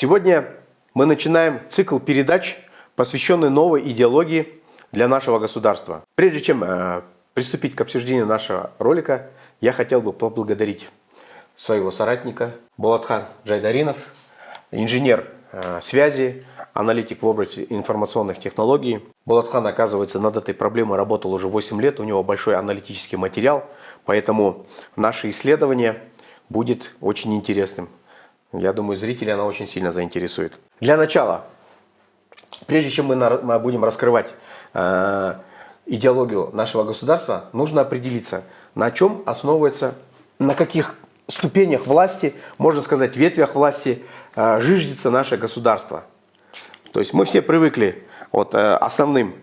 Сегодня мы начинаем цикл передач, посвященный новой идеологии для нашего государства. Прежде чем приступить к обсуждению нашего ролика, я хотел бы поблагодарить своего соратника Болатхан Джайдаринов, инженер связи, аналитик в области информационных технологий. Болатхан, оказывается, над этой проблемой работал уже 8 лет, у него большой аналитический материал, поэтому наше исследование будет очень интересным. Я думаю, зрителей она очень сильно заинтересует. Для начала, прежде чем мы будем раскрывать идеологию нашего государства, нужно определиться, на чем основывается, на каких ступенях власти, можно сказать, ветвях власти зиждется наше государство. То есть мы все привыкли от основным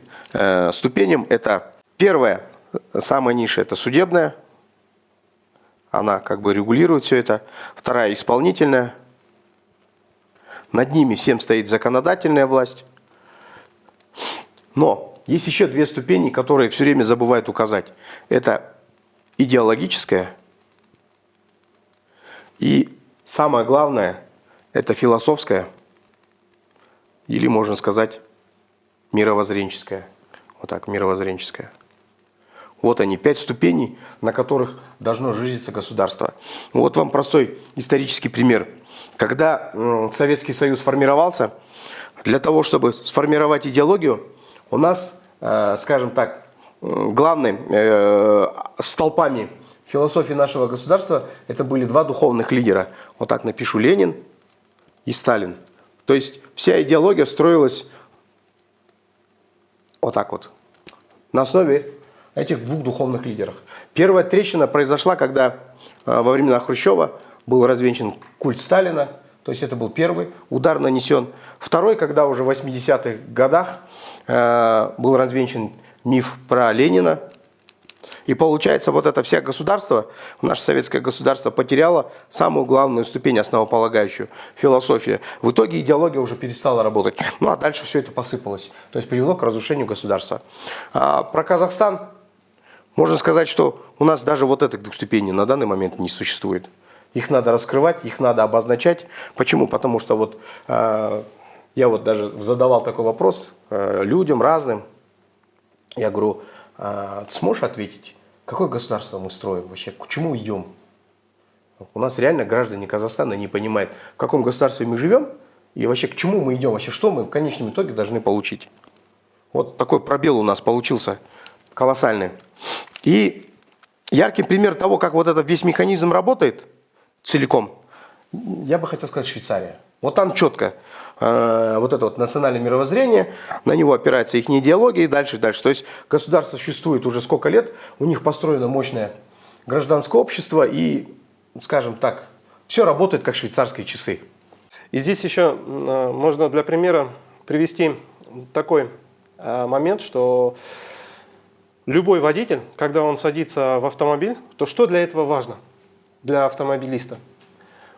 ступеням. Это первая, самая низшая, это судебная. Она как бы регулирует все это. Вторая исполнительная. Над ними всем стоит законодательная власть. Но есть еще две ступени, которые все время забывают указать. Это идеологическая. И самое главное, это философская. Или, можно сказать, мировоззренческая. Вот так, мировоззренческая. Вот они, 5 ступеней, на которых должно зиждиться государство. Вот вам простой исторический пример. Когда Советский Союз формировался, для того, чтобы сформировать идеологию, у нас, скажем так, главными столпами философии нашего государства это были два духовных лидера. Вот так напишу: Ленин и Сталин. То есть вся идеология строилась вот так вот, на основе этих двух духовных лидеров. Первая трещина произошла, когда во времена Хрущева был развенчан культ Сталина, то есть это был первый удар нанесен. Второй, когда уже в 80-х годах был развенчан миф про Ленина. И получается, вот это все государство, наше советское государство, потеряло самую главную ступень, основополагающую, философию. В итоге идеология уже перестала работать. Ну а дальше все это посыпалось. То есть привело к разрушению государства. Про Казахстан можно сказать, что у нас даже вот этих двух ступеней на данный момент не существует. Их надо раскрывать, их надо обозначать. Почему? Потому что вот я вот даже задавал такой вопрос людям разным. Я говорю: ты сможешь ответить, какое государство мы строим вообще, к чему идем? У нас реально граждане Казахстана не понимают, в каком государстве мы живем и вообще к чему мы идем, вообще что мы в конечном итоге должны получить. Вот такой пробел у нас получился колоссальный. И яркий пример того, как вот этот весь механизм работает целиком, я бы хотел сказать, Швейцария. Вот там четко вот это вот национальное мировоззрение, на него опирается их идеология и дальше. То есть государство существует уже сколько лет, у них построено мощное гражданское общество и, скажем так, все работает как швейцарские часы. И здесь еще можно для примера привести такой момент, что любой водитель, когда он садится в автомобиль, то что для этого важно? Для автомобилиста.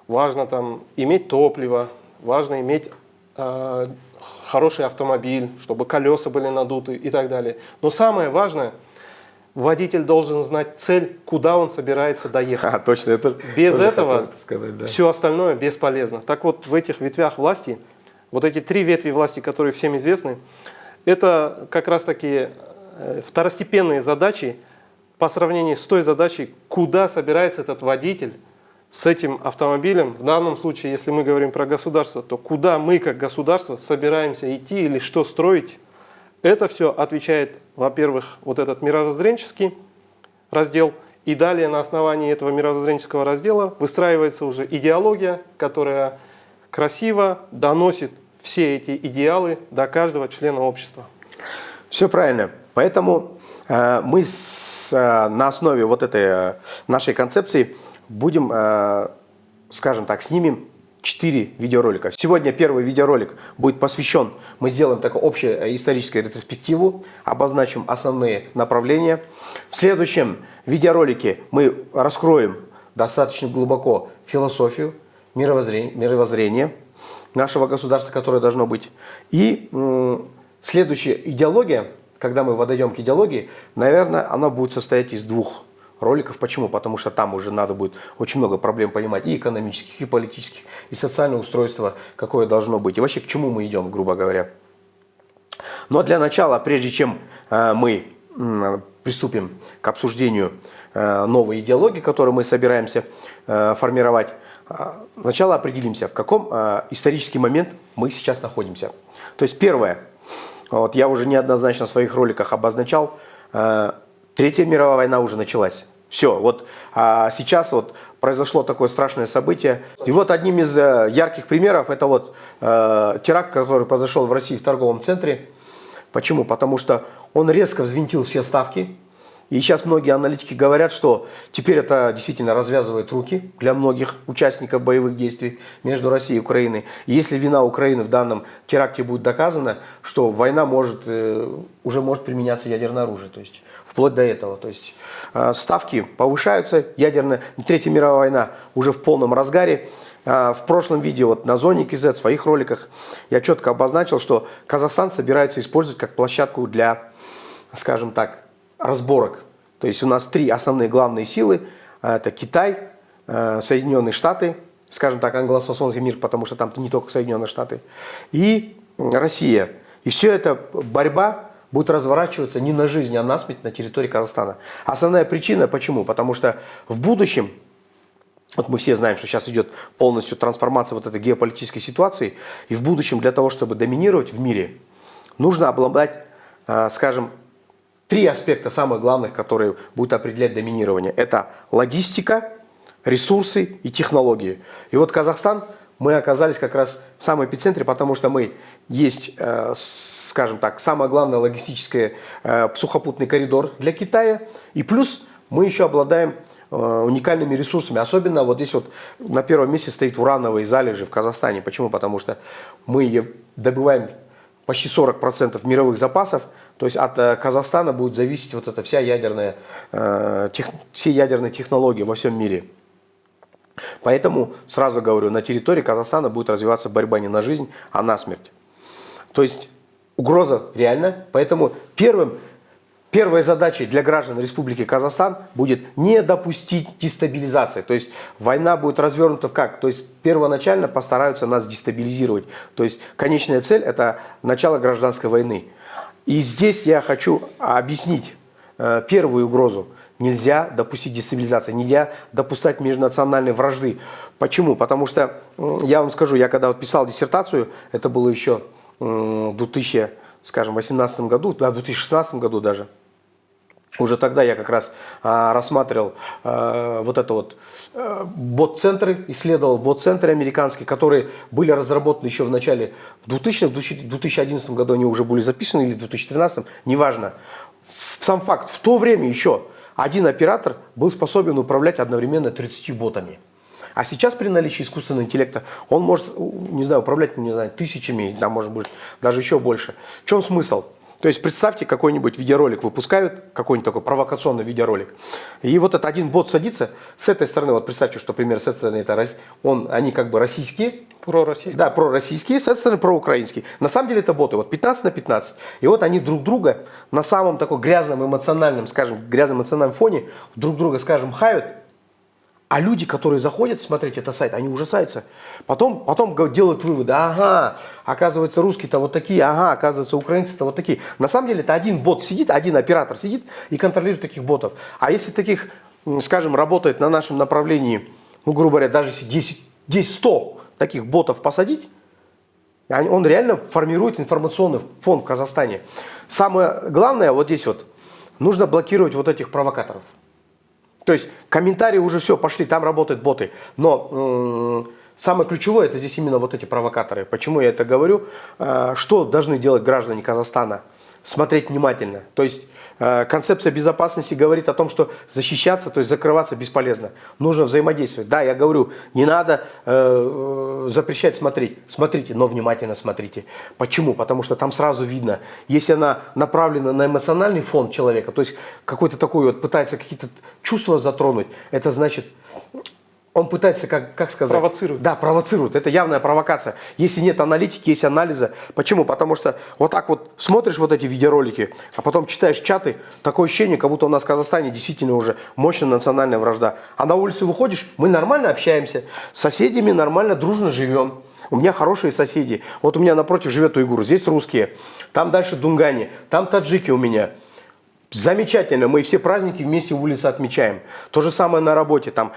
Важно там иметь топливо, важно иметь хороший автомобиль, чтобы колеса были надуты и так далее. Но самое важное, водитель должен знать цель, куда он собирается доехать. Точно, это без этого сказать, да. Все остальное бесполезно. Так вот, в этих ветвях власти, вот эти 3 ветви власти, которые всем известны, это как раз таки второстепенные задачи по сравнению с той задачей, куда собирается этот водитель с этим автомобилем. В данном случае, если мы говорим про государство, то куда мы как государство собираемся идти или что строить, это все отвечает, во-первых, вот этот мировоззренческий раздел, и далее на основании этого мировоззренческого раздела выстраивается уже идеология, которая красиво доносит все эти идеалы до каждого члена общества. Все правильно. Поэтому мы на основе вот этой нашей концепции будем, скажем так, снимем 4 видеоролика. Сегодня первый видеоролик будет посвящен, мы сделаем такую общую историческую ретроспективу, обозначим основные направления. В следующем видеоролике мы раскроем достаточно глубоко философию, мировоззрение нашего государства, которое должно быть. И следующая идеология, когда мы подойдем к идеологии, наверное, она будет состоять из двух роликов. Почему? Потому что там уже надо будет очень много проблем понимать и экономических, и политических, и социальное устройство, какое должно быть. И вообще к чему мы идем, грубо говоря. Но для начала, прежде чем мы приступим к обсуждению новой идеологии, которую мы собираемся формировать, сначала определимся, в каком исторический момент мы сейчас находимся. То есть первое, вот я уже неоднозначно в своих роликах обозначал, Третья мировая война уже началась. Все, вот сейчас вот произошло такое страшное событие. И вот одним из ярких примеров это вот теракт, который произошел в России в торговом центре. Почему? Потому что он резко взвинтил все ставки. И сейчас многие аналитики говорят, что теперь это действительно развязывает руки для многих участников боевых действий между Россией и Украиной. И если вина Украины в данном теракте будет доказана, что война уже может применяться ядерное оружие. То есть вплоть до этого. То есть ставки повышаются, Третья мировая война уже в полном разгаре. В прошлом видео вот на Зоне КЗ, в своих роликах, я четко обозначил, что Казахстан собирается использовать как площадку для, скажем так, разборок. То есть у нас три основные главные силы. Это Китай, Соединенные Штаты, скажем так, англосаксонский мир, потому что там не только Соединенные Штаты, и Россия. И все это борьба будет разворачиваться не на жизнь, а на смерть на территории Казахстана. Основная причина почему? Потому что в будущем, вот мы все знаем, что сейчас идет полностью трансформация вот этой геополитической ситуации, и в будущем для того, чтобы доминировать в мире, нужно обладать, скажем, три аспекта самых главных, которые будут определять доминирование. Это логистика, ресурсы и технологии. И вот Казахстан, мы оказались как раз в самом эпицентре, потому что мы есть, скажем так, самое главное логистическое сухопутный коридор для Китая. И плюс мы еще обладаем уникальными ресурсами. Особенно вот здесь вот на первом месте стоит урановые залежи в Казахстане. Почему? Потому что мы добываем почти 40% мировых запасов. То есть от Казахстана будет зависеть вот эта все ядерные технологии во всем мире. Поэтому, сразу говорю, на территории Казахстана будет развиваться борьба не на жизнь, а на смерть. То есть угроза реальна. Поэтому первой задачей для граждан Республики Казахстан будет не допустить дестабилизации. То есть война будет развернута как? То есть первоначально постараются нас дестабилизировать. То есть конечная цель – это начало гражданской войны. И здесь я хочу объяснить первую угрозу. Нельзя допустить дестабилизации, нельзя допускать межнациональной вражды. Почему? Потому что, я вам скажу, я когда вот писал диссертацию, это было еще в 2018 году, да, в 2016 году даже, уже тогда я как раз рассматривал вот это вот бот-центры, исследовал бот-центры американские, которые были разработаны еще в начале, в 2011 году они уже были записаны, или в 2013, неважно. Сам факт, в то время еще один оператор был способен управлять одновременно 30 ботами. А сейчас при наличии искусственного интеллекта он может, не знаю, управлять, не знаю, тысячами, да, может быть, даже еще больше. В чем смысл? То есть представьте, какой-нибудь видеоролик выпускают, какой-нибудь такой провокационный видеоролик. И вот этот один бот садится, с этой стороны, вот представьте, что, например, с этой стороны это они как бы российские. Пророссийские. Да, пророссийские, с этой стороны проукраинские. На самом деле это боты, вот 15 на 15. И вот они друг друга на самом таком грязном эмоциональном, скажем, грязном эмоциональном фоне друг друга, скажем, хают. А люди, которые заходят смотреть этот сайт, они ужасаются. Потом делают выводы. Ага, оказывается, русские-то вот такие, ага, оказывается, украинцы-то вот такие. На самом деле это один бот сидит, один оператор сидит и контролирует таких ботов. А если таких, скажем, работает на нашем направлении, ну, грубо говоря, даже если 10-100 таких ботов посадить, он реально формирует информационный фон в Казахстане. Самое главное, вот здесь вот, нужно блокировать вот этих провокаторов. То есть комментарии уже все, пошли, там работают боты. Но самое ключевое, это здесь именно вот эти провокаторы. Почему я это говорю? Что должны делать граждане Казахстана? Смотреть внимательно. То есть концепция безопасности говорит о том, что защищаться, то есть закрываться бесполезно. Нужно взаимодействовать. Да, я говорю, не надо запрещать смотреть. Смотрите, но внимательно смотрите. Почему? Потому что там сразу видно, если она направлена на эмоциональный фон человека, то есть какой-то такой вот пытается какие-то чувства затронуть, это значит Он пытается, как сказать? Провоцирует. Да, провоцирует. Это явная провокация. Если нет аналитики, есть анализа. Почему? Потому что вот так вот смотришь вот эти видеоролики, а потом читаешь чаты, такое ощущение, как будто у нас в Казахстане действительно уже мощная национальная вражда. А на улицу выходишь, мы нормально общаемся, с соседями нормально, дружно живем. У меня хорошие соседи. Вот у меня напротив живет уйгур, здесь русские, там дальше дунгане, там таджики у меня. Замечательно, мы все праздники вместе улицы отмечаем. То же самое на работе, там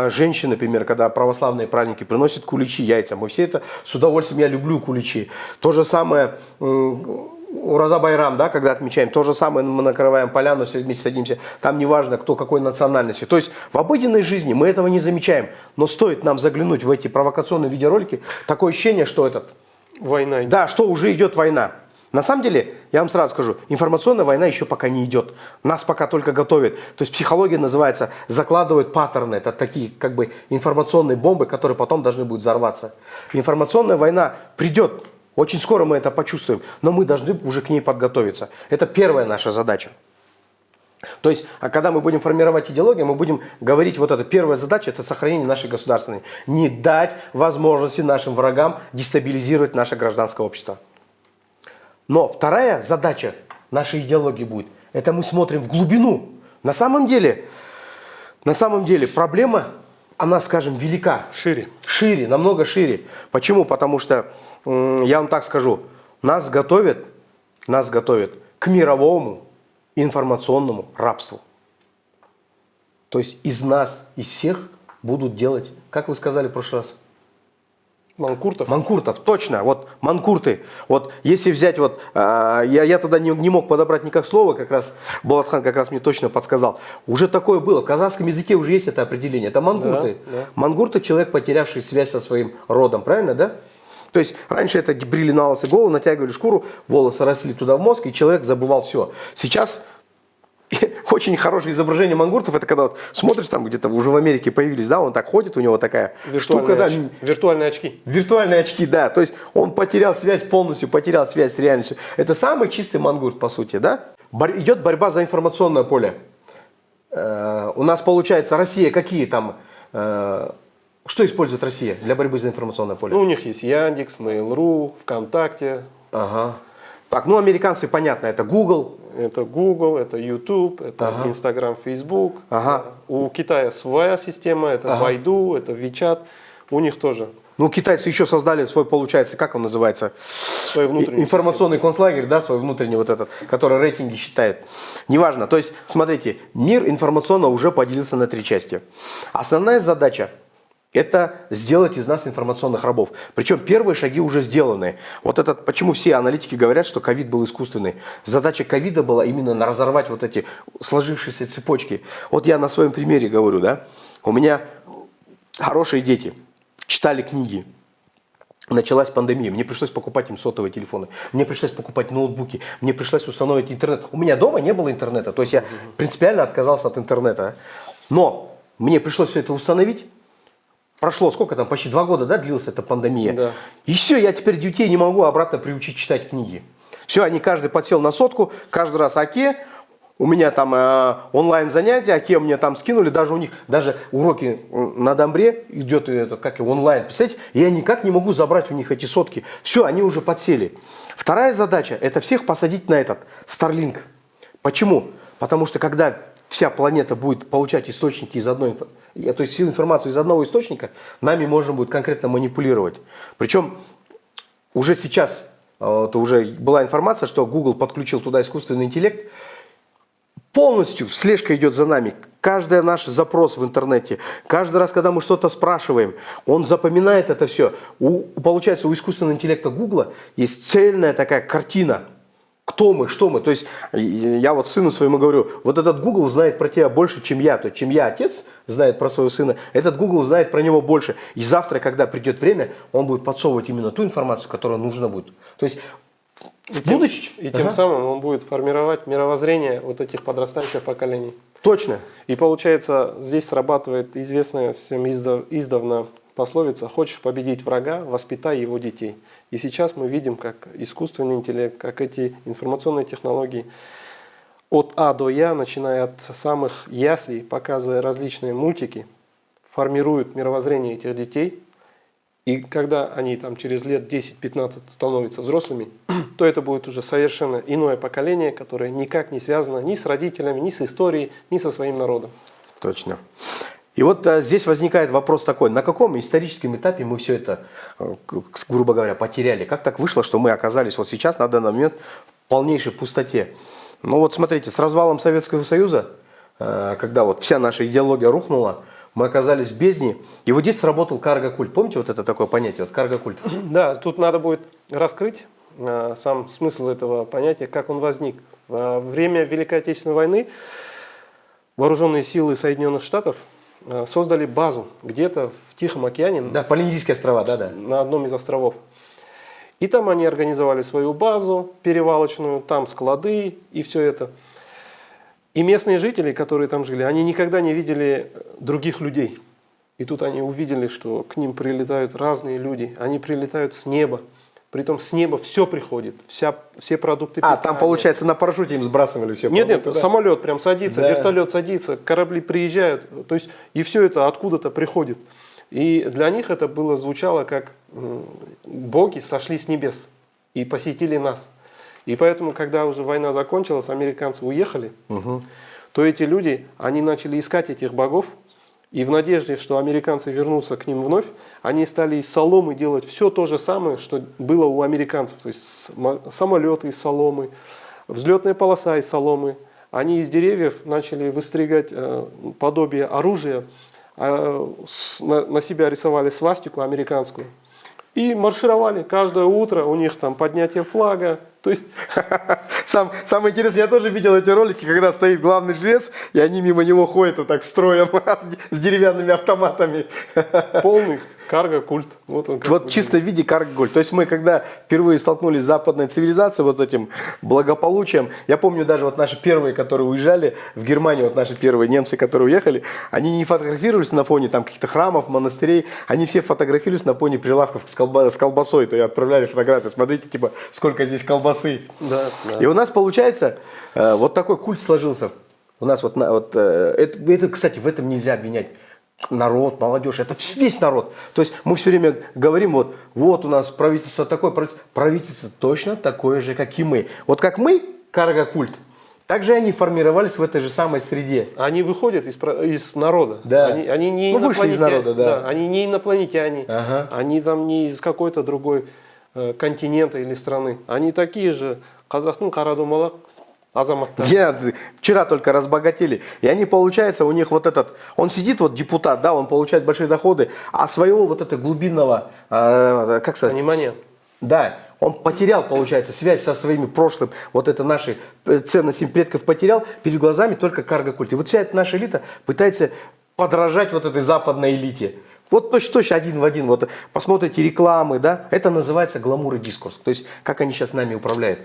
женщины, например, когда православные праздники приносят куличи, яйца, мы все это с удовольствием, я люблю куличи. То же самое Ураза Байрам, да, когда отмечаем, то же самое мы накрываем поляну, все вместе садимся, там неважно, кто какой национальности. То есть в обыденной жизни мы этого не замечаем, но стоит нам заглянуть в эти провокационные видеоролики, такое ощущение, что Война. да, что уже идет война. На самом деле, я вам сразу скажу, информационная война еще пока не идет. Нас пока только готовят. То есть психология называется, закладывают паттерны. Это такие как бы информационные бомбы, которые потом должны будут взорваться. Информационная война придет. Очень скоро мы это почувствуем. Но мы должны уже к ней подготовиться. Это первая наша задача. То есть, а когда мы будем формировать идеологию, мы будем говорить, вот эта первая задача, это сохранение нашей государственной. Не дать возможности нашим врагам дестабилизировать наше гражданское общество. Но вторая задача нашей идеологии будет, это мы смотрим в глубину. На самом деле проблема, она, скажем, велика. Шире. Шире, намного шире. Почему? Потому что, я вам так скажу, нас готовят к мировому информационному рабству. То есть из нас, из всех будут делать, как вы сказали в прошлый раз? Манкуртов. Манкуртов, точно, вот манкурты. Вот если взять, вот, я тогда не мог подобрать никак слово, как раз Булатхан как раз мне точно подсказал. Уже такое было, в казахском языке уже есть это определение, это мангурты. Да. Мангурты — человек, потерявший связь со своим родом, правильно, да? То есть раньше это брили на лысо голову, натягивали шкуру, волосы росли туда в мозг, и человек забывал все. Сейчас очень хорошее изображение мангуртов, это когда вот смотришь, там где-то уже в Америке появились, да, он так ходит, у него такая штука, да. Виртуальные очки. Виртуальные очки, да. То есть он потерял связь полностью, потерял связь с реальностью. Это самый чистый мангурт, по сути, да? Идет борьба за информационное поле. У нас получается Россия, какие там... Что использует Россия для борьбы за информационное поле? Ну, у них есть Яндекс, Mail.ru, ВКонтакте. Ага. Так, ну американцы, понятно, это Google. Это Google, это YouTube, это Instagram, Facebook. Ага. У Китая своя система, это Baidu, это WeChat. У них тоже. Ну, китайцы еще создали свой, получается, как он называется? Свой внутренний информационный концлагерь, да, свой внутренний вот этот, который рейтинги считает. Неважно. То есть, смотрите, мир информационно уже поделился на 3 части. Основная задача — это сделать из нас информационных рабов. Причем первые шаги уже сделаны. Вот этот, почему все аналитики говорят, что ковид был искусственный. Задача ковида была именно разорвать вот эти сложившиеся цепочки. Вот я на своем примере говорю, да. У меня хорошие дети, читали книги. Началась пандемия, мне пришлось покупать им сотовые телефоны, мне пришлось покупать ноутбуки, мне пришлось установить интернет. У меня дома не было интернета, то есть я принципиально отказался от интернета. Но мне пришлось все это установить. Прошло сколько там, почти 2 года, да, длилась эта пандемия. Да. И все, я теперь детей не могу обратно приучить читать книги. Все, они каждый подсел на сотку, каждый раз оке. У меня там онлайн занятия, оке мне там скинули, даже у них, даже уроки на Домбре идет как и онлайн, представляете? Я никак не могу забрать у них эти сотки. Все, они уже подсели. Вторая задача — это всех посадить на этот Starlink. Почему? Потому что когда вся планета будет получать источники из одной, то есть всю информацию из одного источника, нами можно будет конкретно манипулировать. Причем уже сейчас уже была информация, что Google подключил туда искусственный интеллект. Полностью слежка идет за нами. Каждый наш запрос в интернете, каждый раз, когда мы что-то спрашиваем, он запоминает это все. Получается, у искусственного интеллекта Google есть цельная такая картина. Кто мы, что мы. То есть я вот сыну своему говорю, вот этот Google знает про тебя больше, чем я. То есть, чем я, отец, знает про своего сына, этот Google знает про него больше. И завтра, когда придет время, он будет подсовывать именно ту информацию, которая нужна будет. То есть, и тем самым он будет формировать мировоззрение вот этих подрастающих поколений. Точно. И получается, здесь срабатывает известная всем издавна пословица: «Хочешь победить врага, воспитай его детей». И сейчас мы видим, как искусственный интеллект, как эти информационные технологии от А до Я, начиная от самых яслей, показывая различные мультики, формируют мировоззрение этих детей. И когда они там через лет 10-15 становятся взрослыми, то это будет уже совершенно иное поколение, которое никак не связано ни с родителями, ни с историей, ни со своим народом. Точно. И вот здесь возникает вопрос такой, на каком историческом этапе мы все это, грубо говоря, потеряли? Как так вышло, что мы оказались вот сейчас, на данный момент, в полнейшей пустоте? Ну вот смотрите, с развалом Советского Союза, когда вот вся наша идеология рухнула, мы оказались в бездне, и вот здесь сработал карго-культ. Помните вот это такое понятие, вот карго-культ? Да, тут надо будет раскрыть сам смысл этого понятия, как он возник. Во время Великой Отечественной войны вооруженные силы Соединенных Штатов создали базу где-то в Тихом океане, Да, Полинезийские острова, да-да. на одном из островов. И там они организовали свою базу перевалочную, там склады и все это. И местные жители, которые там жили, они никогда не видели других людей. И тут они увидели, что к ним прилетают разные люди. Они прилетают с неба. Притом с неба все приходит, все продукты питания. Там получается на парашюте им сбрасывали все Нет, продукты, да? самолет прям садится, Да. вертолет садится, корабли приезжают. То есть и все это откуда-то приходит. И для них это было звучало как боги сошли с небес и посетили нас. И поэтому, когда уже война закончилась, американцы уехали, то эти люди, они начали искать этих богов. И в надежде, что американцы вернутся к ним вновь, они стали из соломы делать все то же самое, что было у американцев. То есть самолеты из соломы, взлетная полоса из соломы. Они из деревьев начали выстригать подобие оружия, на себя рисовали свастику американскую. И маршировали каждое утро, у них там поднятие флага. То есть Самое интересное, я тоже видел эти ролики, когда стоит главный жрец, и они мимо него ходят вот так строем с деревянными автоматами. полный карго-культ. Вот он как Вот выглядит. чисто в виде карго-культ. То есть мы, когда впервые столкнулись с западной цивилизацией, вот этим благополучием, я помню даже вот наши первые, которые уезжали в Германию, вот наши первые немцы, которые уехали, они не фотографировались на фоне там каких-то храмов, монастырей, они все фотографировались на фоне прилавков с колбасой, то и отправляли фотографии, смотрите, типа, сколько здесь колбасы. Да, да. И у нас получается вот такой культ сложился. У нас это, кстати, в этом нельзя обвинять народ, молодежь, это весь народ. То есть мы все время говорим, вот у нас правительство такое, правительство точно такое же, как и мы. Вот как мы, карго-культ, так же они формировались в этой же самой среде. Они выходят из народа. Да. Они не вышли из народа, да. Они не инопланетяне. Ага. Они там не из какой-то другой континента или страны. Они такие же казахтың қарадумалақ азаматтар. Вчера только разбогатели. И они, получается, у них вот этот, он сидит, вот депутат, да, он получает большие доходы, а своего вот этого глубинного, как сказать? Понимание. Да, он потерял, получается, связь со своими прошлым, вот это наши ценности предков потерял, перед глазами только карго-культ. И вот вся эта наша элита пытается подражать вот этой западной элите. Вот точно один в один, вот посмотрите рекламы, да, это называется гламур и дискурс, то есть как они сейчас нами управляют.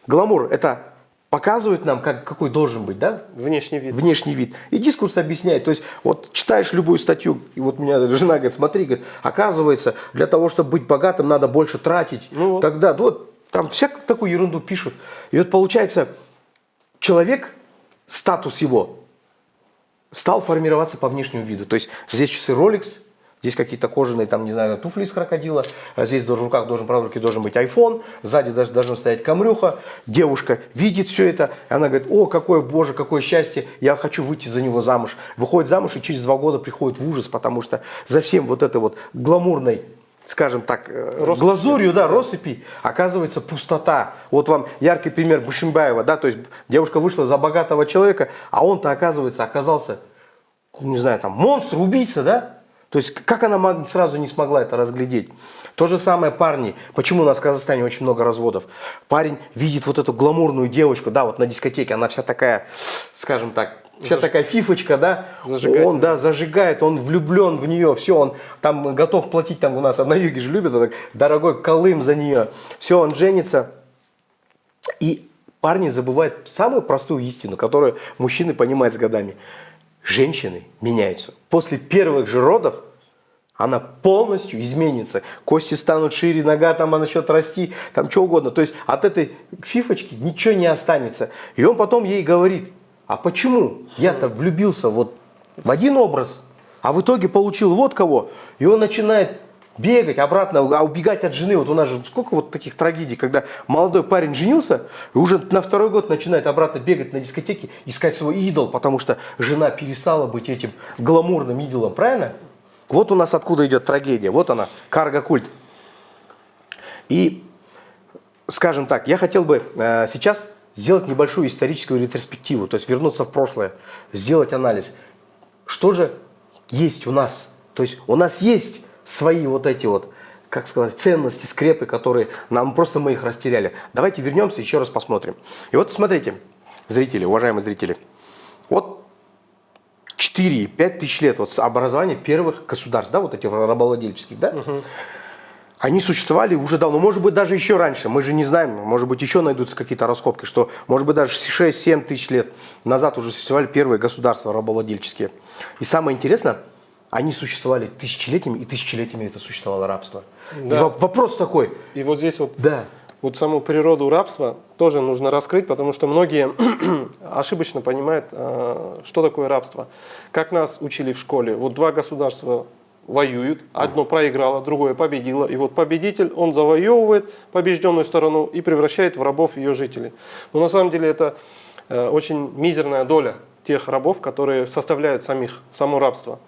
Гламур это показывает нам, какой должен быть, да? Внешний вид. Внешний вид. И дискурс объясняет. То есть, вот читаешь любую статью, и вот меня жена говорит, смотри, говорит, оказывается, для того, чтобы быть богатым, надо больше тратить. Ну вот. Тогда, вот, там всякую такую ерунду пишут. И вот получается, человек, статус его, стал формироваться по внешнему виду. То есть, здесь часы Rolex, здесь какие-то кожаные, там, не знаю, туфли из крокодила, а здесь в руках правой руке должен быть iPhone, сзади даже должен стоять камрюха, девушка видит все это, и она говорит, о, какое, боже, какое счастье, я хочу выйти за него замуж. Выходит замуж и через 2 года приходит в ужас, потому что за всем вот этой вот гламурной, скажем так, глазурью, да, россыпи, оказывается пустота. Вот вам яркий пример Бушимбаева, да, то есть девушка вышла за богатого человека, а он-то, оказался, не знаю, там, монстр, убийца, да? То есть, как она сразу не смогла это разглядеть? То же самое парни. Почему у нас в Казахстане очень много разводов? Парень видит вот эту гламурную девочку, да, вот на дискотеке, она вся такая, скажем так, вся такая фифочка, да, он, да, зажигает, он влюблен в нее, все, он там готов платить, там у нас на юге же любят, вот так, дорогой колым за нее, все, он женится, и парни забывают самую простую истину, которую мужчины понимают с годами. Женщины меняются. После первых же родов она полностью изменится. Кости станут шире, нога там она начнет расти, там что угодно. То есть от этой фифочки ничего не останется. И он потом ей говорит, а почему я-то влюбился вот в один образ, А в итоге получил вот кого, и он начинает бегать обратно, а убегать от жены. Вот у нас же сколько вот таких трагедий, когда молодой парень женился, и уже на второй год начинает обратно бегать на дискотеке, искать свой идол, потому что жена перестала быть этим гламурным идолом, правильно? Вот у нас откуда идет трагедия, вот она, карго-культ. И, скажем так, я хотел бы сейчас сделать небольшую историческую ретроспективу, то есть вернуться в прошлое, сделать анализ. Что же есть у нас? То есть у нас есть свои вот эти вот, как сказать, ценности, скрепы, которые нам просто мы их растеряли. Давайте вернемся, еще раз посмотрим. И вот смотрите, зрители, уважаемые зрители, вот 4-5 тысяч лет вот с образования первых государств, да, вот этих рабовладельческих, да, они существовали уже давно, может быть, даже еще раньше, мы же не знаем, может быть, еще найдутся какие-то раскопки, что, может быть, даже 6-7 тысяч лет назад уже существовали первые государства рабовладельческие. И самое интересное, они существовали тысячелетиями, и тысячелетиями это существовало рабство. Да. И вопрос такой. И вот здесь вот, Да. вот саму природу рабства тоже нужно раскрыть, потому что многие ошибочно понимают, что такое рабство. Как нас учили в школе, вот два государства воюют, одно проиграло, другое победило, и вот победитель, он завоевывает побежденную сторону и превращает в рабов ее жителей. Но на самом деле это очень мизерная доля тех рабов, которые составляют само рабство.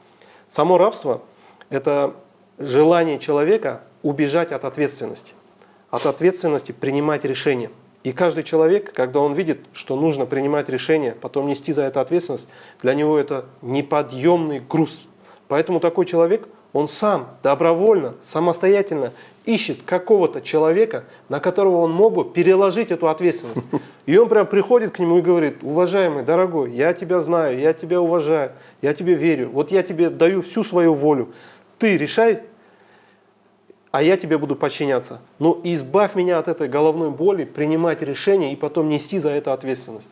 Само рабство – это желание человека убежать от ответственности принимать решения. И каждый человек, когда он видит, что нужно принимать решение, потом нести за это ответственность, для него это неподъемный груз. Поэтому такой человек, он сам добровольно, самостоятельно ищет какого-то человека, на которого он мог бы переложить эту ответственность. И он прям приходит к нему и говорит: уважаемый, дорогой, я тебя знаю, я тебя уважаю, я тебе верю, вот я тебе даю всю свою волю, ты решай, а я тебе буду подчиняться. Но избавь меня от этой головной боли, принимать решения и потом нести за это ответственность.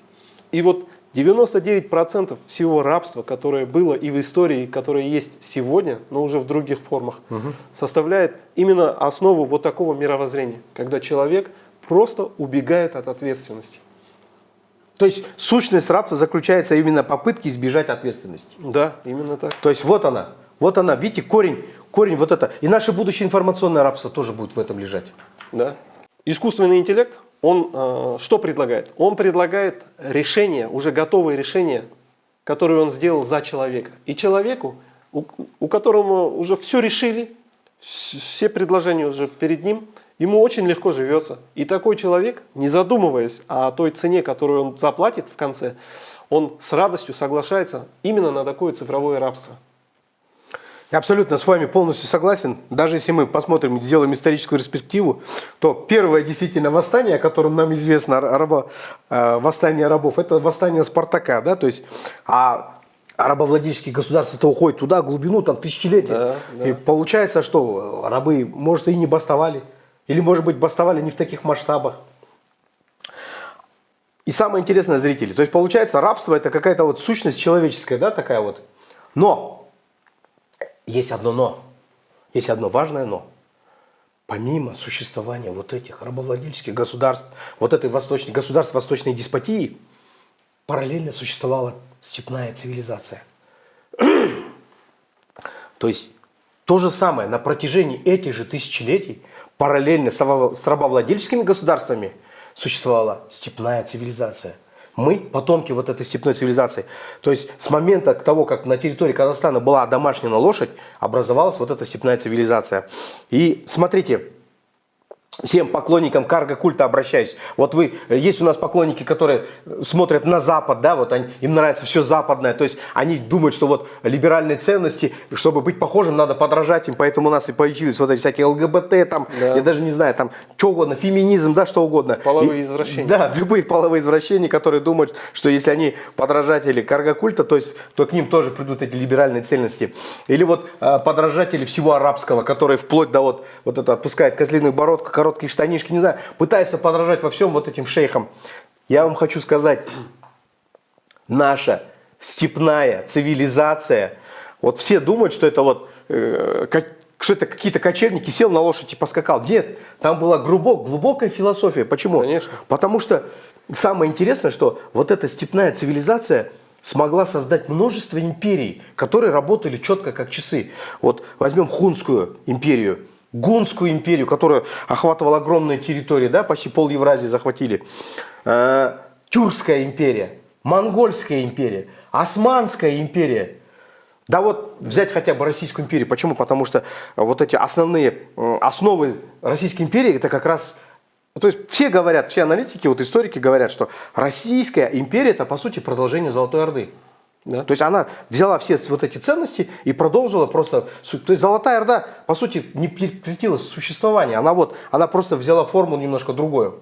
И вот 99% всего рабства, которое было и в истории, которое есть сегодня, но уже в других формах, составляет именно основу вот такого мировоззрения, когда человек просто убегает от ответственности. То есть сущность рабства заключается именно в попытке избежать ответственности. Да, именно так. То есть вот она, видите, корень вот это. И наше будущее информационное рабство тоже будет в этом лежать. Да. Искусственный интеллект, он что предлагает? Он предлагает решения, уже готовые решения, которые он сделал за человека. И человеку, у которого уже все решили, все предложения уже перед ним, ему очень легко живется. И такой человек, не задумываясь о той цене, которую он заплатит в конце, он с радостью соглашается именно на такое цифровое рабство. Я абсолютно с вами полностью согласен. Даже если мы посмотрим, сделаем историческую перспективу, то первое действительно восстание, о котором нам известно, восстание рабов, это восстание Спартака. Да? То есть, а рабовладельческие государства-то уходят туда, глубину, там тысячелетия. Да. И получается, что рабы, может, и не бастовали. Или, может быть, бастовали не в таких масштабах. И самое интересное, зрители, то есть получается, рабство это какая-то вот сущность человеческая, да, такая вот. Но! Есть одно важное но. Помимо существования вот этих рабовладельческих государств, вот этой государств восточной деспотии, параллельно существовала степная цивилизация. То есть то же самое на протяжении этих же тысячелетий параллельно с рабовладельческими государствами существовала степная цивилизация. Мы потомки вот этой степной цивилизации. То есть с момента того, как на территории Казахстана была одомашнена лошадь, образовалась вот эта степная цивилизация. И смотрите, всем поклонникам карго-культа обращаюсь. Вот есть у нас поклонники, которые смотрят на Запад, да, вот им нравится все западное, то есть они думают, что вот либеральные ценности, чтобы быть похожим, надо подражать им, поэтому у нас и появились вот эти всякие ЛГБТ, там, да. Я даже не знаю, там, что угодно, феминизм, да, что угодно. Половые извращения. Да, любые половые извращения, которые думают, что если они подражатели карго-культа, то к ним тоже придут эти либеральные ценности. Или вот подражатели всего арабского, которые вплоть до вот это отпускает козлиную бородку, короткие штанишки, не знаю, пытается подражать во всем вот этим шейхам. Я вам хочу сказать, наша степная цивилизация, вот все думают, что это вот, что это какие-то кочевники, сел на лошадь и поскакал. Нет, там была глубокая философия. Почему? Конечно. Потому что самое интересное, что вот эта степная цивилизация смогла создать множество империй, которые работали четко как часы. Вот возьмем Хунскую империю, Гунскую империю, которая охватывала огромные территории, да, почти пол Евразии захватили. Тюркская империя, Монгольская империя, Османская империя. Да вот взять хотя бы Российскую империю. Почему? Потому что вот эти основные основы Российской империи, это как раз... То есть все говорят, все аналитики, вот историки говорят, что Российская империя это по сути продолжение Золотой Орды. Да? То есть она взяла все вот эти ценности и продолжила просто... То есть Золотая Орда по сути не прекратила существование. Она просто взяла форму немножко другую.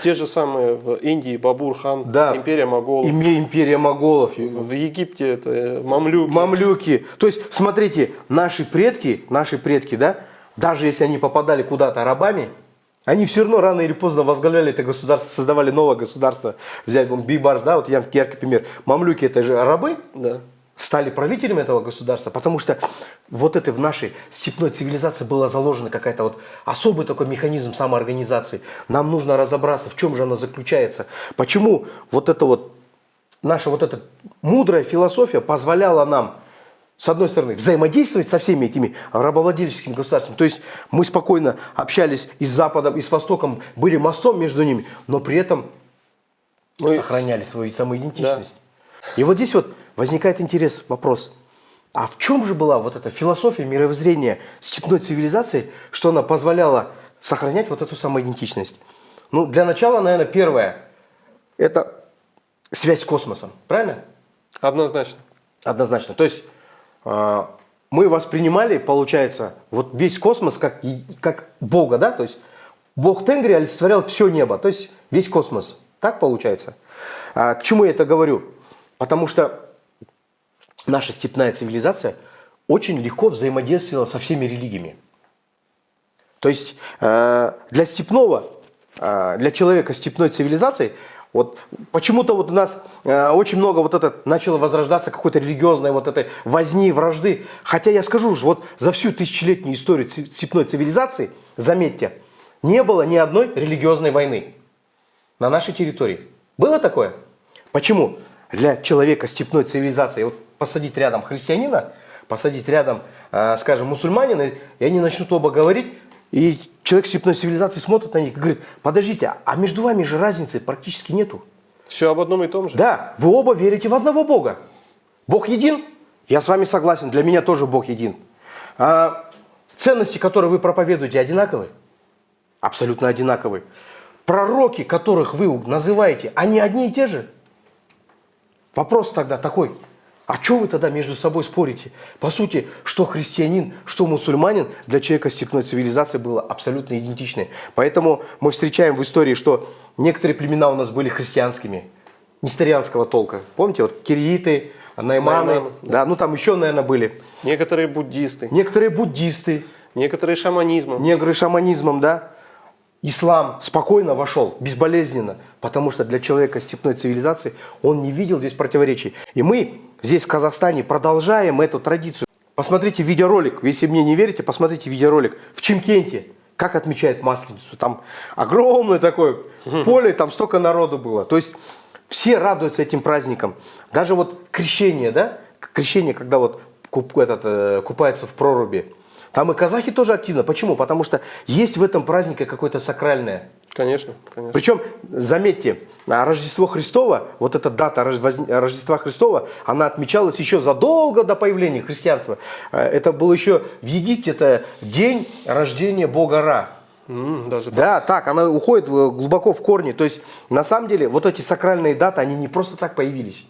Те же самые в Индии Бабур-хан, Да. империя моголов. Империя моголов. В Египте это мамлюки. Мамлюки. То есть, смотрите, наши предки, да, даже если они попадали куда-то рабами, они все равно рано или поздно возглавляли это государство, создавали новое государство. Взять Бибарс, да, вот яркий пример. Мамлюки это же рабы. Да. Стали правителями этого государства, потому что вот это в нашей степной цивилизации было заложено какая-то вот особый такой механизм самоорганизации. Нам нужно разобраться, в чем же она заключается. Почему вот это вот наша вот эта мудрая философия позволяла нам, с одной стороны, взаимодействовать со всеми этими рабовладельческими государствами. То есть мы спокойно общались и с Западом, и с Востоком, были мостом между ними, но при этом сохраняли свою самоидентичность. Да. И вот здесь вот возникает интерес, вопрос, а в чем же была вот эта философия мировоззрения степной цивилизации, что она позволяла сохранять вот эту самоидентичность? Ну, для начала, наверное, первое, это связь с космосом, правильно? Однозначно. Однозначно. То есть мы воспринимали, получается, вот весь космос как Бога, да? То есть Бог Тенгри олицетворял все небо, то есть весь космос. Так получается? К чему я это говорю? Потому что наша степная цивилизация очень легко взаимодействовала со всеми религиями. То есть для степного, для человека степной цивилизации, вот почему-то вот у нас очень много вот это начало возрождаться какой-то религиозной вот этой возни, вражды. Хотя я скажу, что вот за всю тысячелетнюю историю степной цивилизации, заметьте, не было ни одной религиозной войны на нашей территории. Было такое? Почему? Для человека степной цивилизации, вот посадить рядом христианина, посадить рядом, скажем, мусульманина, и они начнут оба говорить, и человек степной цивилизации смотрит на них и говорит, подождите, а между вами же разницы практически нету. Все об одном и том же. Да, вы оба верите в одного Бога. Бог един? Я с вами согласен, для меня тоже Бог един. Ценности, которые вы проповедуете, одинаковы? Абсолютно одинаковы. Пророки, которых вы называете, они одни и те же? Вопрос тогда такой, а что вы тогда между собой спорите? По сути, что христианин, что мусульманин для человека степной цивилизации было абсолютно идентичны. Поэтому мы встречаем в истории, что некоторые племена у нас были христианскими, несторианского толка. Помните, вот кирииты, найманы, да, ну там еще, наверное, были. Некоторые буддисты. Некоторые буддисты. Некоторые шаманизмом. Некоторые шаманизмом, да. Ислам спокойно вошел, безболезненно, потому что для человека степной цивилизации он не видел здесь противоречий. И мы здесь в Казахстане продолжаем эту традицию. Посмотрите видеоролик, если мне не верите, посмотрите видеоролик в Чимкенте, как отмечают Масленицу. Там огромное такое поле, там столько народу было. То есть все радуются этим праздникам. Даже вот крещение, да, крещение, когда вот купается в проруби. Там и казахи тоже активно. Почему? Потому что есть в этом празднике какое-то сакральное. Конечно, конечно. Причем, заметьте, Рождество Христово, вот эта дата Рождества Христова, она отмечалась еще задолго до появления христианства. Это был еще в Египте, это день рождения бога Ра. Даже так. Да, так, она уходит глубоко в корни. То есть, на самом деле, вот эти сакральные даты, они не просто так появились.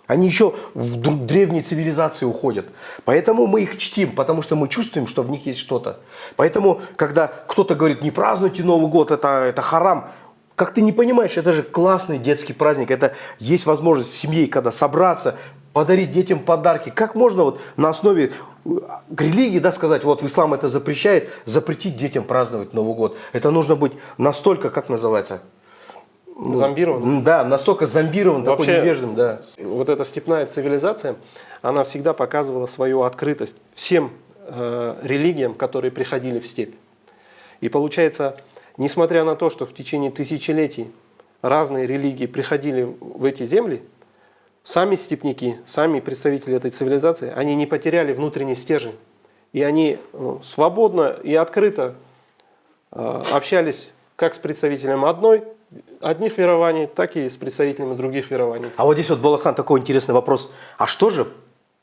Они еще в древней цивилизации уходят. Поэтому мы их чтим, потому что мы чувствуем, что в них есть что-то. Поэтому, когда кто-то говорит, не празднуйте Новый год, это харам, как ты не понимаешь, это же классный детский праздник. Это есть возможность с семьей, когда собраться, подарить детям подарки. Как можно вот на основе религии, да, сказать, вот ислам это запрещает, запретить детям праздновать Новый год. Это нужно быть настолько, как называется? Зомбирован? Да, настолько зомбирован, такой невеждым, да. Вот эта степная цивилизация, она всегда показывала свою открытость всем религиям, которые приходили в степь. И получается, несмотря на то, что в течение тысячелетий разные религии приходили в эти земли, сами степняки, сами представители этой цивилизации, они не потеряли внутренний стержень. И они свободно и открыто общались как с представителями одних верований, так и с представителями других верований. А вот здесь вот, Балахан, такой интересный вопрос. А что же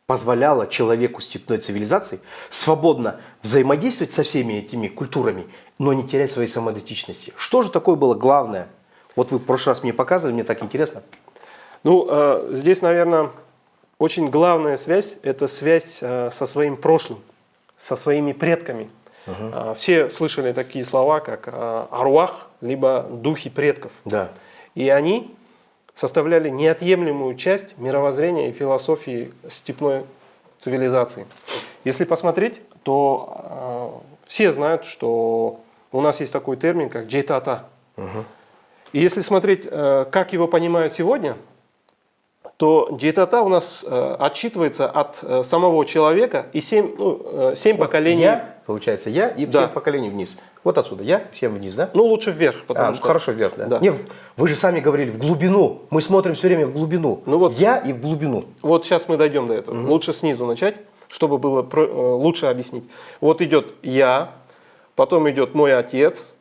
позволяло человеку степной цивилизации свободно взаимодействовать со всеми этими культурами, но не терять своей самоидентичности? Что же такое было главное? Вот вы в прошлый раз мне показывали, мне так интересно. Ну, здесь, наверное, очень главная связь – это связь со своим прошлым, со своими предками. Все слышали такие слова, как аруах, либо духи предков. Да. И они составляли неотъемлемую часть мировоззрения и философии степной цивилизации. Если посмотреть, то все знают, что у нас есть такой термин, как джейтата. И если смотреть, как его понимают сегодня, то джейтата у нас отсчитывается от самого человека и 7 Вот поколений. Получается, я и Да. 7 поколений вниз. Вот отсюда, я, всем вниз, да? Ну, лучше вверх. Потому что... Хорошо, вверх, да. Да. Не, вы же сами говорили, в глубину. Мы смотрим все время в глубину. Ну вот- Я и в глубину. Вот сейчас мы дойдем до этого. Лучше снизу начать, чтобы было лучше объяснить. Вот идет я, потом идет мой отец,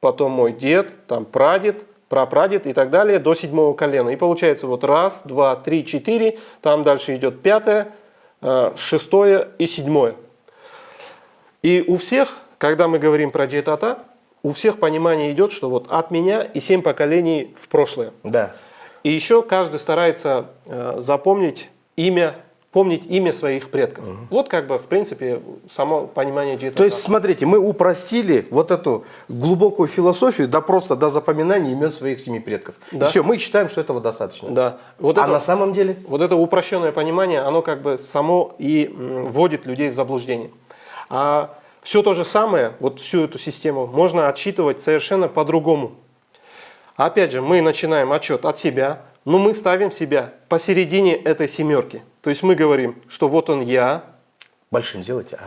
потом мой дед, там прадед, прапрадед и так далее до 7-го колена. И получается вот 1, 2, 3, 4, там дальше идет 5, 6 и 7. И у всех, когда мы говорим про джейтата, у всех понимание идет, что вот от меня и 7 поколений в прошлое. Да. И еще каждый старается помнить имя своих предков. Вот как бы, в принципе, само понимание джейтата. То есть, смотрите, мы упростили вот эту глубокую философию просто до запоминания имен своих 7 предков. Да. И все, мы считаем, что этого достаточно. Да. Вот А это, на самом деле? вот это упрощенное понимание, оно как бы само и вводит людей в заблуждение. А все то же самое, вот всю эту систему, можно отсчитывать совершенно по-другому. Опять же, мы начинаем отчет от себя, но мы ставим себя посередине этой семерки. То есть мы говорим, что вот он я, Большим делайте.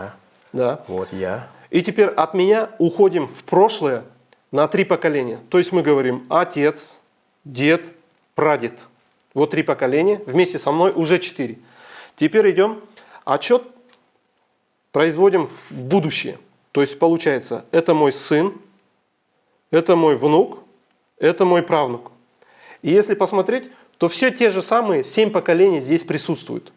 да. Вот я. И теперь от меня уходим в прошлое на 3 поколения. То есть мы говорим отец, дед, прадед. Вот 3 поколения, вместе со мной уже 4. Теперь идем, отчет производим в будущее. То есть получается, это мой сын, это мой внук, это мой правнук. И если посмотреть, то все те же самые 7 поколений здесь присутствуют.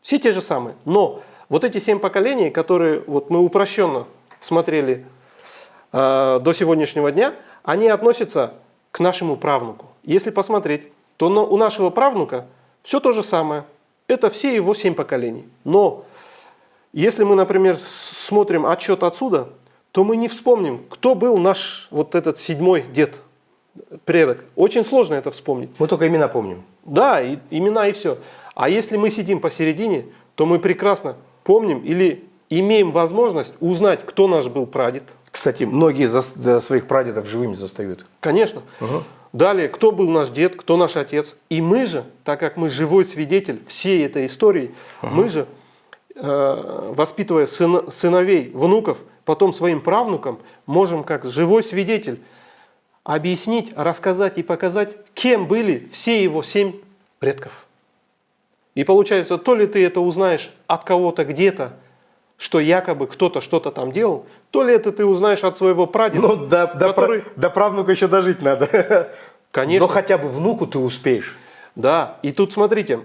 Все те же самые. Но вот эти 7 поколений, которые вот мы упрощенно смотрели до сегодняшнего дня, они относятся к нашему правнуку. Если посмотреть, то у нашего правнука все то же самое. Это все его 7 поколений. Но если мы, например, смотрим отчет отсюда, то мы не вспомним, кто был наш вот этот 7-й дед, предок. Очень сложно это вспомнить. Мы только имена помним. Да, и имена и все. А если мы сидим посередине, то мы прекрасно помним или имеем возможность узнать, кто наш был прадед. Кстати, многие за своих прадедов живыми застают. Конечно. Далее, кто был наш дед, кто наш отец. И мы же, так как мы живой свидетель всей этой истории, мы же, воспитывая сыновей, внуков, потом своим правнукам, можем как живой свидетель объяснить, рассказать и показать, кем были все его 7 предков. И получается, то ли ты это узнаешь от кого-то где-то, что якобы кто-то что-то там делал, то ли это ты узнаешь от своего прадеда, Ну, до правнука еще дожить надо. Конечно. Но хотя бы внуку ты успеешь. Да, и тут смотрите,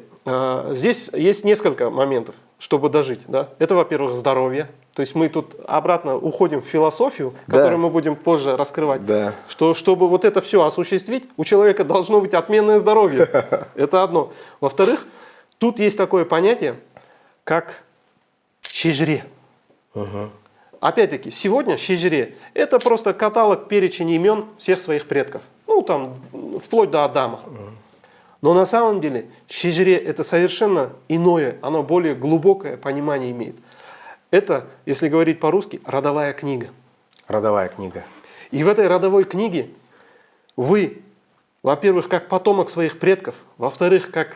здесь есть несколько моментов, чтобы дожить. Да? Это, во-первых, здоровье. То есть мы тут обратно уходим в философию, Да. которую мы будем позже раскрывать. Да. Что, чтобы вот это все осуществить, у человека должно быть отменное здоровье. Это одно. Во-вторых, тут есть такое понятие, как щежре. Опять-таки, сегодня щежре – это просто каталог, перечень имен всех своих предков. Ну, там, вплоть до Адама. Но на самом деле щежре – это совершенно иное, оно более глубокое понимание имеет. Это, если говорить по-русски, родовая книга. Родовая книга. И в этой родовой книге вы, во-первых, как потомок своих предков, во-вторых, как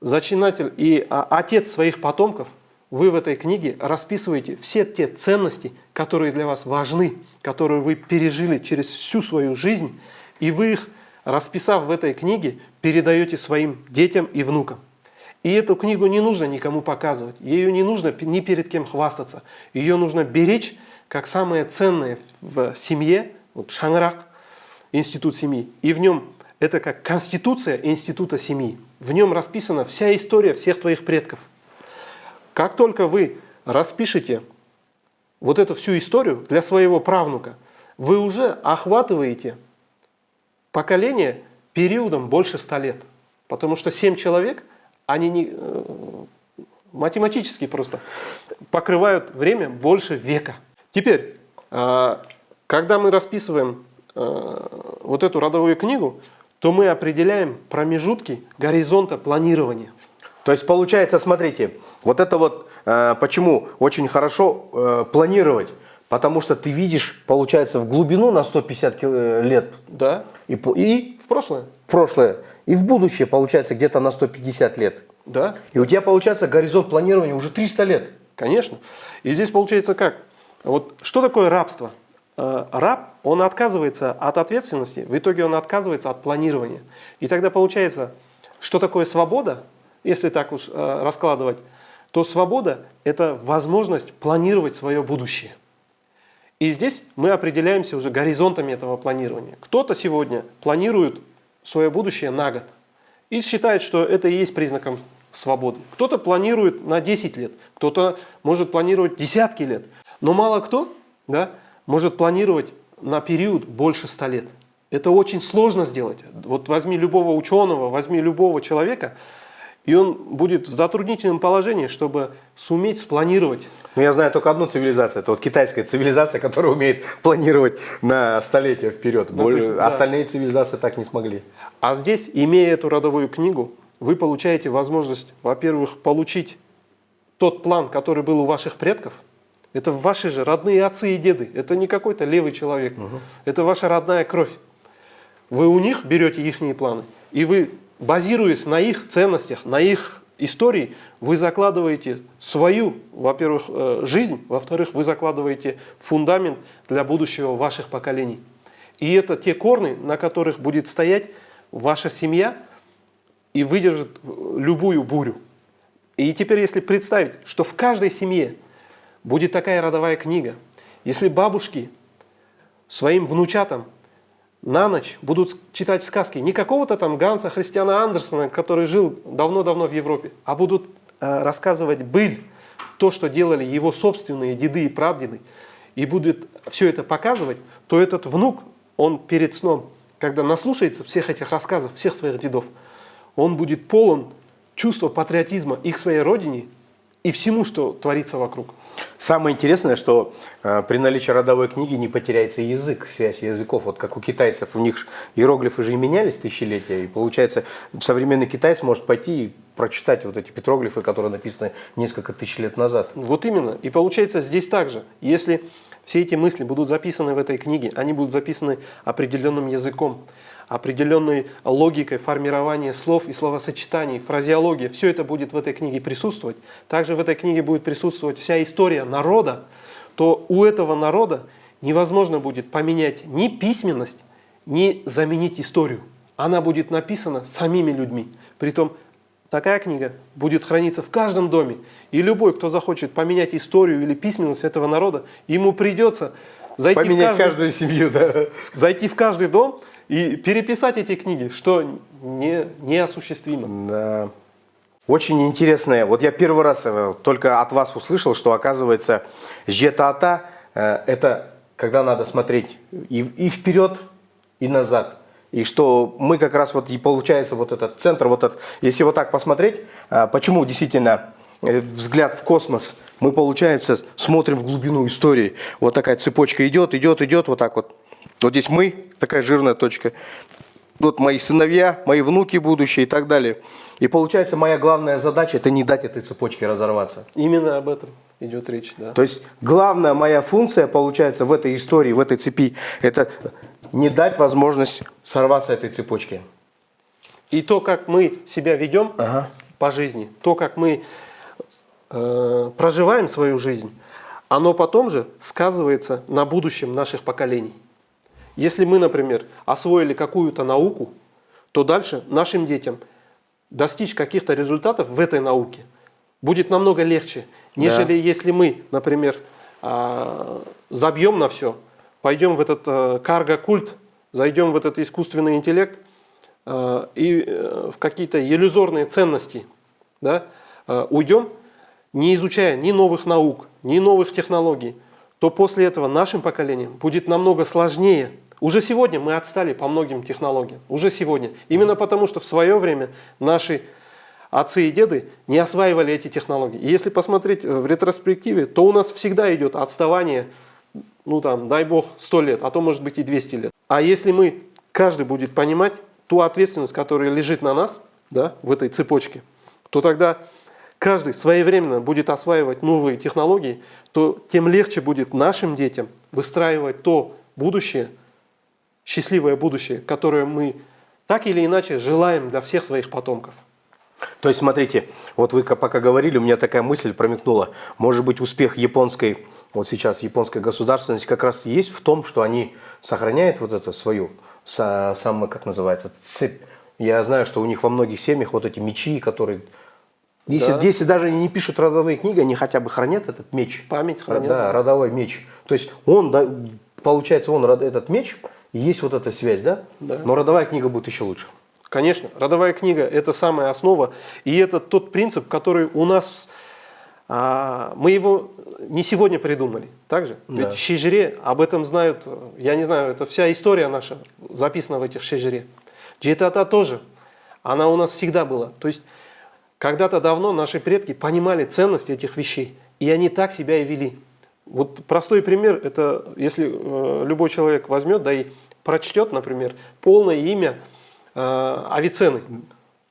зачинатель и отец своих потомков, вы в этой книге расписываете все те ценности, которые для вас важны, которые вы пережили через всю свою жизнь, и вы их расписав в этой книге, передаете своим детям и внукам. И эту книгу не нужно никому показывать, ее не нужно ни перед кем хвастаться. Ее нужно беречь как самое ценное в семье, вот Шанграк, институт семьи. И в нем это как конституция института семьи. В нем расписана вся история всех твоих предков. Как только вы распишете вот эту всю историю для своего правнука, вы уже охватываете поколение периодом больше 100 лет. Потому что 7 человек, они не, математически просто покрывают время больше века. Теперь, когда мы расписываем вот эту родовую книгу, то мы определяем промежутки горизонта планирования. То есть получается, смотрите, вот это вот почему очень хорошо планировать, потому что ты видишь, получается, в глубину на 150 лет Да. и В прошлое. в прошлое, и в будущее, получается, где-то на 150 лет. Да. И у тебя получается горизонт планирования уже 300 лет. Конечно. И здесь получается как? Вот что такое рабство? Раб, он отказывается от ответственности, в итоге он отказывается от планирования. И тогда получается, что такое свобода, если так уж раскладывать, то свобода – это возможность планировать свое будущее. И здесь мы определяемся уже горизонтами этого планирования. Кто-то сегодня планирует свое будущее на год и считает, что это и есть признаком свободы. Кто-то планирует на 10 лет, кто-то может планировать десятки лет. Но мало кто, да, может планировать на период больше 100 лет. Это очень сложно сделать. Вот возьми любого ученого, возьми любого человека, и он будет в затруднительном положении, чтобы суметь спланировать. Ну, я знаю только одну цивилизацию, это вот китайская цивилизация, которая умеет планировать на столетия вперед. Ну, то есть, да. Остальные цивилизации так не смогли. А здесь, имея эту родовую книгу, вы получаете возможность, во-первых, получить тот план, который был у ваших предков. Это ваши же родные отцы и деды. Это не какой-то левый человек. Это ваша родная кровь. Вы у них берете ихние планы, и вы, базируясь на их ценностях, на их истории, вы закладываете свою, во-первых, жизнь, во-вторых, вы закладываете фундамент для будущего ваших поколений. И это те корни, на которых будет стоять ваша семья и выдержит любую бурю. И теперь, если представить, что в каждой семье будет такая родовая книга, если бабушки своим внучатам на ночь будут читать сказки не какого-то там Ганса Христиана Андерсена, который жил давно-давно в Европе, а будут рассказывать быль, то, что делали его собственные деды и прадеды, и будет все это показывать, то этот внук, он перед сном, когда наслушается всех этих рассказов, всех своих дедов, он будет полон чувства патриотизма и к своей родине, и всему, что творится вокруг. Самое интересное, что при наличии родовой книги не потеряется язык, связь языков. Вот как у китайцев, у них иероглифы же и менялись тысячелетия. И получается, современный китаец может пойти и прочитать вот эти петроглифы, которые написаны несколько тысяч лет назад. Вот именно. И получается здесь также, если все эти мысли будут записаны в этой книге, они будут записаны определенным языком, определенной логикой формирования слов и словосочетаний, фразеология, все это будет в этой книге присутствовать. Также в этой книге будет присутствовать вся история народа, то у этого народа невозможно будет поменять ни письменность, ни заменить историю. Она будет написана самими людьми. Притом такая книга будет храниться в каждом доме. И любой, кто захочет поменять историю или письменность этого народа, ему придется Поменять каждую семью, да. зайти в каждый дом и переписать эти книги, что неосуществимо. Да. Очень интересное. Вот я первый раз только от вас услышал, что оказывается жетата это когда надо смотреть и вперед, и назад. И что мы как раз вот и получается вот этот центр, вот этот, если вот так посмотреть, почему действительно взгляд в космос, мы, получается, смотрим в глубину истории. Вот такая цепочка идет, идет, идет, вот так вот. Вот здесь мы, такая жирная точка. Вот мои сыновья, мои внуки будущие и так далее. И получается, моя главная задача – это не дать этой цепочке разорваться. Именно об этом идет речь. Да. То есть, главная моя функция, получается, в этой истории, в этой цепи – это не дать возможность сорваться этой цепочке. И то, как мы себя ведем по жизни, то, как мы проживаем свою жизнь, оно потом же сказывается на будущем наших поколений. Если мы, например, освоили какую-то науку, то дальше нашим детям достичь каких-то результатов в этой науке будет намного легче, нежели если мы, например, забьем на все, пойдем в этот карго-культ, зайдем в этот искусственный интеллект и в какие-то иллюзорные ценности, да, уйдем, не изучая ни новых наук, ни новых технологий, то после этого нашим поколениям будет намного сложнее. Уже сегодня мы отстали по многим технологиям. Уже сегодня. Именно потому, что в свое время наши отцы и деды не осваивали эти технологии. И если посмотреть в ретроспективе, то у нас всегда идет отставание, ну там, дай бог, 100 лет, а то может быть и 200 лет. А если мы, каждый будет понимать ту ответственность, которая лежит на нас, да, в этой цепочке, то тогда каждый своевременно будет осваивать новые технологии, то тем легче будет нашим детям выстраивать то будущее, счастливое будущее, которое мы так или иначе желаем для всех своих потомков. То есть, смотрите, вот вы пока говорили, у меня такая мысль промелькнула. Может быть, успех японской, вот сейчас японской государственности как раз есть в том, что они сохраняют вот эту свою, как называется, цепь. Я знаю, что у них во многих семьях вот эти мечи, которые... Если даже не пишут родовые книги, они хотя бы хранят этот меч. Память хранят. Да, родовой меч. То есть, получается, этот меч, и есть вот эта связь, да? Да. Но родовая книга будет еще лучше. Конечно, родовая книга – это самая основа, и это тот принцип, который у нас, мы его не сегодня придумали, также. Да. Ведь шижире, об этом знают, я не знаю, это вся история наша записана в этих шижире. Джитата тоже, она у нас всегда была. То есть, когда-то давно наши предки понимали ценность этих вещей, и они так себя и вели. Вот простой пример, это если любой человек возьмет, да и прочтет, например, полное имя Авиценны,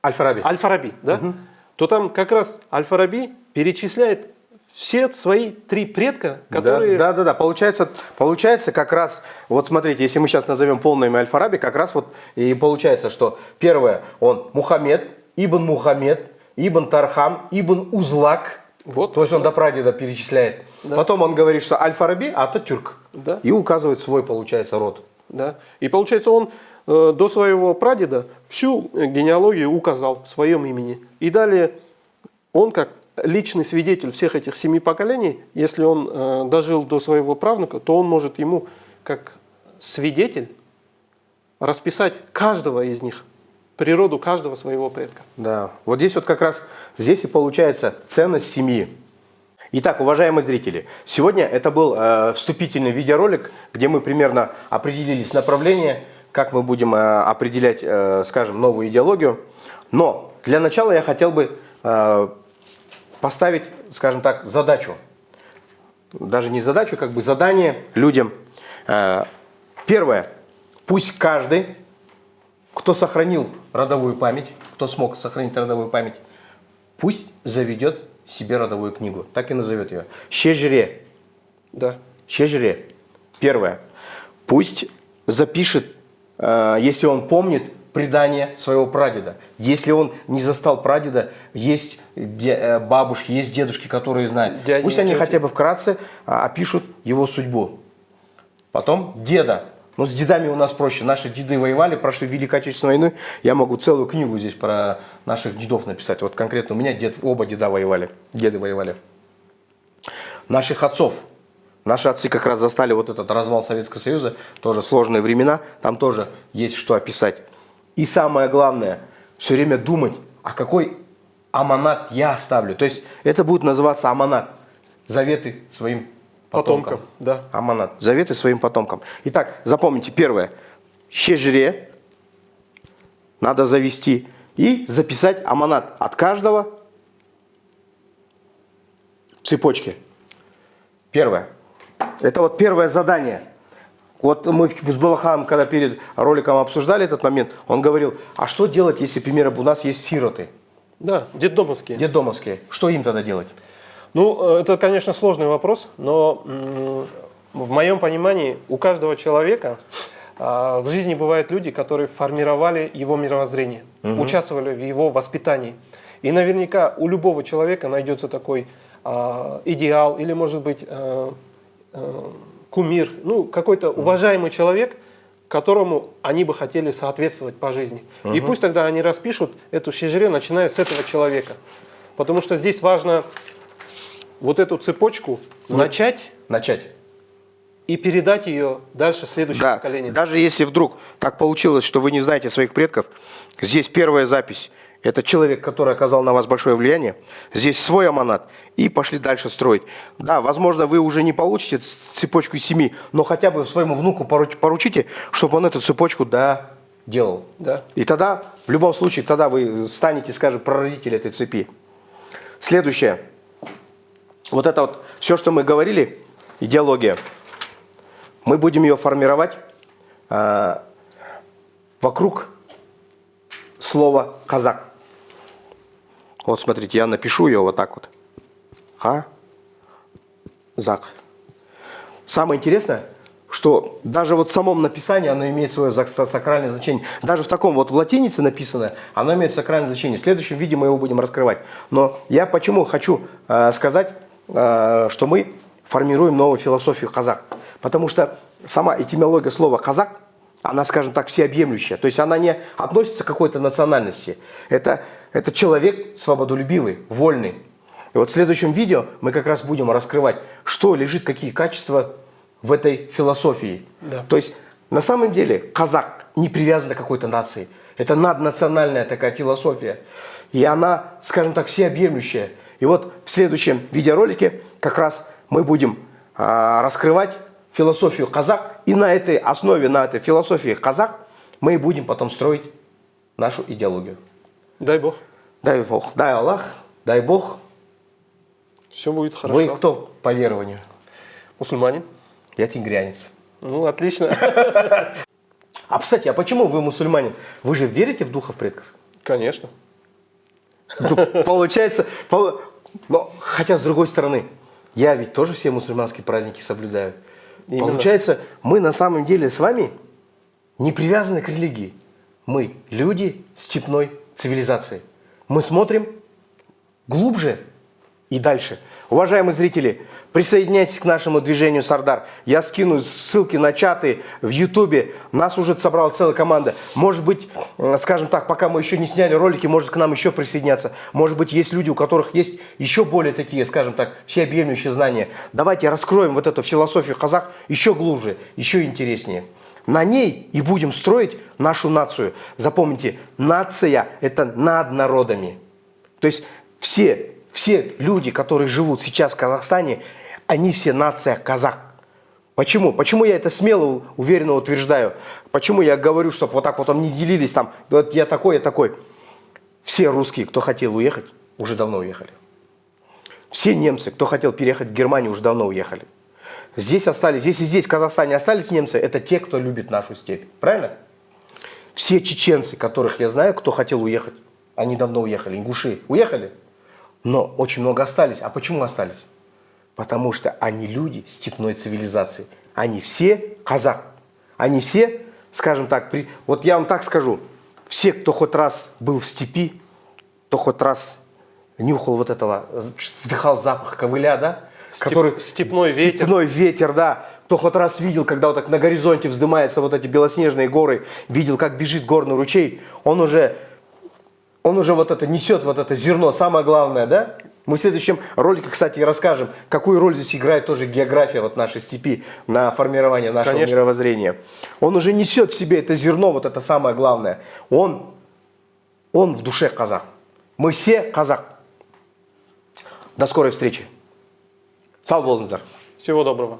Аль-Фараби, да? То там как раз Аль-Фараби перечисляет все свои 3 предка, которые... Да. Получается как раз, вот смотрите, если мы сейчас назовем полное имя Аль-Фараби, как раз вот и получается, что первое, он Мухаммед, Ибн Тархам, Ибн Узлак, Вот, то есть он до прадеда перечисляет. Да. Потом он говорит, что Аль-Фараби, Ататюрк. Да. И указывает свой, получается, род. Да. И получается, он до своего прадеда всю генеалогию указал в своем имени. И далее он, как личный свидетель всех этих 7 поколений, если он дожил до своего правнука, то он может ему, как свидетель, расписать каждого из них, природу каждого своего предка. Да, вот здесь вот как раз, здесь и получается ценность семьи. Итак, уважаемые зрители, сегодня это был вступительный видеоролик, где мы примерно определились направление, как мы будем определять, скажем, новую идеологию. Но для начала я хотел бы поставить, скажем так, задачу. Даже не задачу, как бы задание людям. Первое. Пусть каждый, кто сохранил родовую память, кто смог сохранить родовую память, пусть заведет себе родовую книгу. Так и назовет ее. Шежире. Да. Шежире. Первое. Пусть запишет, если он помнит, предание своего прадеда. Если он не застал прадеда, есть бабушки, есть дедушки, которые знают. Дяди, пусть они тети. хотя бы вкратце опишут его судьбу. Потом деда. Ну, с дедами у нас проще. Наши деды воевали, прошли Великую Отечественную войну. Я могу целую книгу здесь про наших дедов написать. Вот конкретно у меня оба деда воевали. Деды воевали. Наших отцов. Наши отцы как раз застали вот этот развал Советского Союза. Тоже сложные времена. Там тоже есть что описать. И самое главное, все время думать, а какой аманат я оставлю. То есть это будет называться аманат. Заветы своим потомкам. Да. Аманат. Заветы своим потомкам. Итак, запомните, первое. Шежре надо завести и записать аманат от каждого в цепочке. Первое. Это вот первое задание. Вот мы с Балаханом, когда перед роликом обсуждали этот момент, он говорил, а что делать, если, например, у нас есть сироты? Да, детдомовские. Детдомовские. Что им тогда делать? Ну, это, конечно, сложный вопрос, но в моем понимании у каждого человека в жизни бывают люди, которые формировали его мировоззрение, участвовали в его воспитании. И наверняка у любого человека найдется такой идеал или, может быть, кумир, ну, какой-то уважаемый человек, которому они бы хотели соответствовать по жизни. И пусть тогда они распишут эту шежре, начиная с этого человека. Потому что здесь важно вот эту цепочку начать и передать ее дальше следующему Да, поколению. даже если вдруг так получилось, что вы не знаете своих предков, здесь первая запись. Это человек, который оказал на вас большое влияние. Здесь свой аманат. И пошли дальше строить. Да, возможно, вы уже не получите цепочку из 7, но хотя бы своему внуку поручите, чтобы он эту цепочку делал. Да. И тогда, в любом случае, тогда вы станете, скажем, прародителем этой цепи. Следующее. Вот это вот все, что мы говорили, идеология. Мы будем ее формировать вокруг слова «казак». Вот смотрите, я напишу ее вот так вот. Казак. Самое интересное, что даже вот в самом написании оно имеет свое сакральное значение. Даже в таком вот в латинице написанное, оно имеет сакральное значение. В следующем видео мы его будем раскрывать. Но я почему хочу сказать, что мы формируем новую философию казак. Потому что сама этимология слова казак, она, скажем так, всеобъемлющая. То есть она не относится к какой-то национальности. Это человек свободолюбивый, вольный. И вот в следующем видео мы как раз будем раскрывать, что лежит, какие качества в этой философии. Да. То есть на самом деле казак не привязан к какой-то нации. Это наднациональная такая философия. И она, скажем так, всеобъемлющая. И вот в следующем видеоролике как раз мы будем раскрывать философию казак. И на этой основе, на этой философии казак мы будем потом строить нашу идеологию. Дай Бог. Дай Бог. Дай Аллах. Дай Бог. Все будет хорошо. Вы кто по верованию? Мусульманин. Я тенгрянец. Ну, отлично. А, кстати, а почему вы мусульманин? Вы же верите в духов предков? Конечно. Получается, но хотя с другой стороны, я ведь тоже все мусульманские праздники соблюдаю. Именно. Получается, мы на самом деле с вами не привязаны к религии. Мы люди степной цивилизации. Мы смотрим глубже и дальше. Уважаемые зрители, присоединяйтесь к нашему движению Сардар. Я скину ссылки на чаты в Ютубе. Нас уже собрала целая команда. Может быть, скажем так, пока мы еще не сняли ролики, может к нам еще присоединяться. Может быть, есть люди, у которых есть еще более такие, скажем так, всеобъемлющие знания. Давайте раскроем вот эту философию казах еще глубже, еще интереснее. На ней и будем строить нашу нацию. Запомните, нация – это над народами. То есть все люди, которые живут сейчас в Казахстане, они все нация казах. Почему? Почему я это смело, уверенно утверждаю? Почему я говорю, чтобы вот так вот не делились там, вот я такой, я такой. Все русские, кто хотел уехать, уже давно уехали. Все немцы, кто хотел переехать в Германию, уже давно уехали. Здесь остались, здесь и здесь, в Казахстане остались немцы, это те, кто любит нашу степь. Правильно? Все чеченцы, которых я знаю, кто хотел уехать, они давно уехали. Ингуши уехали? Но очень много остались. А почему остались? Потому что они люди степной цивилизации. Они все казах. Они все, скажем так, вот я вам так скажу, все, кто хоть раз был в степи, кто хоть раз нюхал вот этого, вдыхал запах ковыля, да? Степной ветер. Степной ветер, да. Кто хоть раз видел, когда вот так на горизонте вздымаются вот эти белоснежные горы, видел, как бежит горный ручей, он уже вот это несет, вот это зерно, самое главное, да? Мы в следующем ролике, кстати, расскажем, какую роль здесь играет тоже география вот нашей степи на формирование нашего мировоззрения. Он уже несет в себе это зерно, вот это самое главное. Он в душе казах. Мы все казах. До скорой встречи. Сау болыңыздар. Всего доброго.